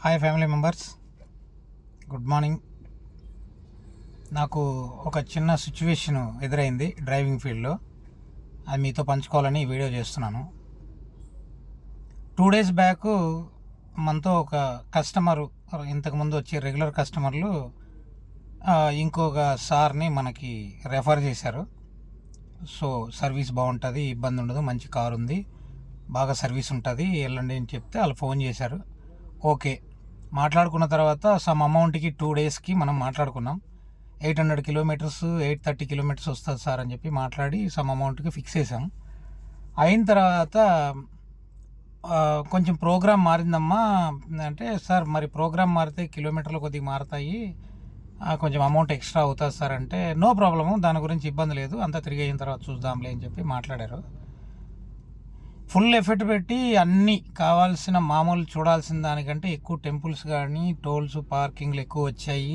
Hi family members, good morning. నాకు ఒక చిన్న సిచ్యువేషన్ ఎదురైంది డ్రైవింగ్ ఫీల్డ్లో. అది మీతో పంచుకోవాలని ఈ వీడియో చేస్తున్నాను. 2 days బ్యాక్ మనతో ఒక కస్టమరు, ఇంతకుముందు వచ్చే రెగ్యులర్ కస్టమర్లు ఇంకొక సార్ని మనకి రెఫర్ చేశారు. సో సర్వీస్ బాగుంటుంది, ఇబ్బంది ఉండదు, మంచి కారు ఉంది, బాగా సర్వీస్ ఉంటుంది, వెళ్ళండి అని చెప్తే వాళ్ళు ఫోన్ చేశారు. ఓకే, మాట్లాడుకున్న తర్వాత సమ్ అమౌంట్కి 2 daysకి మనం మాట్లాడుకున్నాం. 800 kilometers 830 kilometers వస్తుంది సార్ అని చెప్పి మాట్లాడి సమ్ అమౌంట్కి ఫిక్స్ చేసాం. అయిన తర్వాత కొంచెం ప్రోగ్రామ్ మారిందమ్మా అంటే, సార్ మరి ప్రోగ్రామ్ మారితే కిలోమీటర్లు కొద్దిగా మారుతాయి, కొంచెం అమౌంట్ ఎక్స్ట్రా అవుతుంది సార్ అంటే, నో ప్రాబ్లము, దాని గురించి ఇబ్బంది లేదు, అంతా తిరిగి అయిన తర్వాత చూద్దాంలే అని చెప్పి మాట్లాడారు. ఫుల్ ఎఫర్ట్ పెట్టి అన్నీ కావాల్సిన మామూలు చూడాల్సిన దానికంటే ఎక్కువ టెంపుల్స్ కానీ టోల్స్ పార్కింగ్లు ఎక్కువ వచ్చాయి.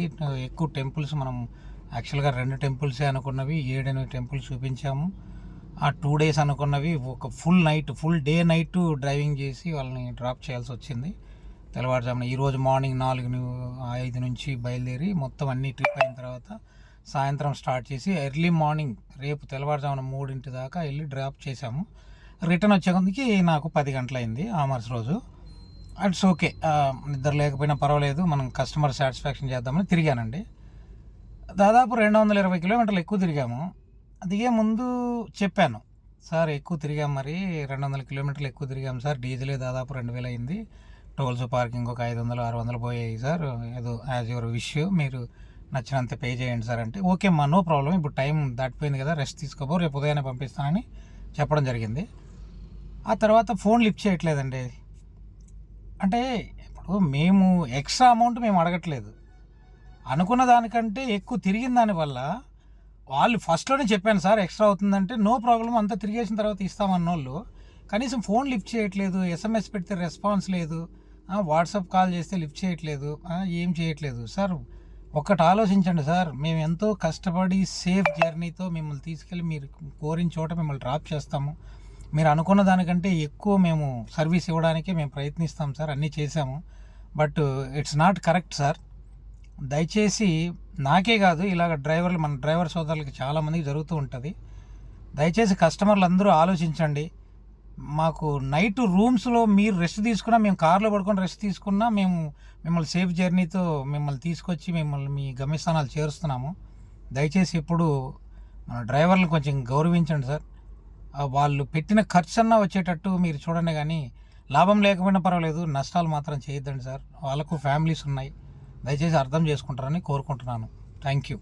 ఎక్కువ టెంపుల్స్ మనం యాక్చువల్గా 2 టెంపుల్సే అనుకున్నవి 7-8 టెంపుల్స్ చూపించాము. ఆ 2 days అనుకున్నవి ఒక ఫుల్ డే నైట్ డ్రైవింగ్ చేసి వాళ్ళని డ్రాప్ చేయాల్సి వచ్చింది. తెల్లవారుజామున ఈరోజు మార్నింగ్ 4-5 నుంచి బయలుదేరి మొత్తం అన్ని ట్రిప్ అయిన తర్వాత సాయంత్రం స్టార్ట్ చేసి ఎర్లీ మార్నింగ్ రేపు తెల్లవారుజామున 3 దాకా వెళ్ళి డ్రాప్ చేసాము. రిటర్న్ వచ్చేందుకు నాకు 10 గంటలైంది ఆ మరుసటి రోజు. ఇట్స్ ఓకే, నిద్ర లేకపోయినా పర్వాలేదు, మనం కస్టమర్ సాటిస్ఫాక్షన్ చేద్దామని తిరిగానండి. దాదాపు 220 kilometers ఎక్కువ తిరిగాము. దిగే ముందు చెప్పాను, సార్ ఎక్కువ తిరిగాం, మరి 200 kilometers ఎక్కువ తిరిగాం సార్, డీజిలే దాదాపు 2000 అయింది, టోల్స్ పార్కింగ్ ఒక 500-600 పోయాయి సార్, ఏదో యాజ్ యువర్ విష్, మీరు నచ్చినంత పే చేయండి సార్ అంటే, ఓకే అమ్మా నో ప్రాబ్లం, ఇప్పుడు టైం దాటిపోయింది కదా, రెస్ట్ తీసుకోబో, రేపు ఉదయాన్నే పంపిస్తానని చెప్పడం జరిగింది. ఆ తర్వాత ఫోన్ లిఫ్ట్ చేయట్లేదండి. అంటే ఇప్పుడు మేము ఎక్స్ట్రా అమౌంట్ మేము అడగట్లేదు, అనుకున్న దానికంటే ఎక్కువ తిరిగిన దానివల్ల వాళ్ళు ఫస్ట్లోనే చెప్పాను సార్ ఎక్స్ట్రా అవుతుందంటే, నో ప్రాబ్లం, అంతా తిరిగేసిన తర్వాత ఇస్తామన్నోళ్ళు కనీసం ఫోన్ లిఫ్ట్ చేయట్లేదు, ఎస్ఎంఎస్ పెడితే రెస్పాన్స్ లేదు, వాట్సాప్ కాల్ చేస్తే లిఫ్ట్ చేయట్లేదు, ఏం చేయట్లేదు. సార్ ఒక్కటి ఆలోచించండి సార్, మేము ఎంతో కష్టపడి సేఫ్ జర్నీతో మిమ్మల్ని తీసుకెళ్ళి మీరు కోరిన చోట మిమ్మల్ని డ్రాప్ చేస్తాము, మీరు అనుకున్న దానికంటే ఎక్కువ మేము సర్వీస్ ఇవ్వడానికి మేము ప్రయత్నిస్తాం సార్, అన్నీ చేసాము, but it's not correct sir. దయచేసి నాకే కాదు, ఇలాగ మన డ్రైవర్ సోదరులకి చాలామందికి జరుగుతూ ఉంటుంది. దయచేసి కస్టమర్లు అందరూ ఆలోచించండి. మాకు నైట్ రూమ్స్లో మీరు రెస్ట్ తీసుకున్నా, మేము కార్లో పడుకొని రెస్ట్ తీసుకున్నా, మేము మిమ్మల్ని సేఫ్ జర్నీతో మిమ్మల్ని తీసుకొచ్చి మిమ్మల్ని మీ గమ్యస్థానాలు చేరుస్తున్నాము. దయచేసి ఇప్పుడు మన డ్రైవర్లు కొంచెం గౌరవించండి సార్. వాళ్ళు పెట్టిన ఖర్చు అన్నా వచ్చేటట్టు మీరు చూడండి, కానీ లాభం లేకపోయినా పర్వాలేదు, నష్టాలు మాత్రం చేయొద్దండి సార్. వాళ్ళకు ఫ్యామిలీస్ ఉన్నాయి, దయచేసి అర్థం చేసుకుంటారని కోరుకుంటున్నాను. Thank you.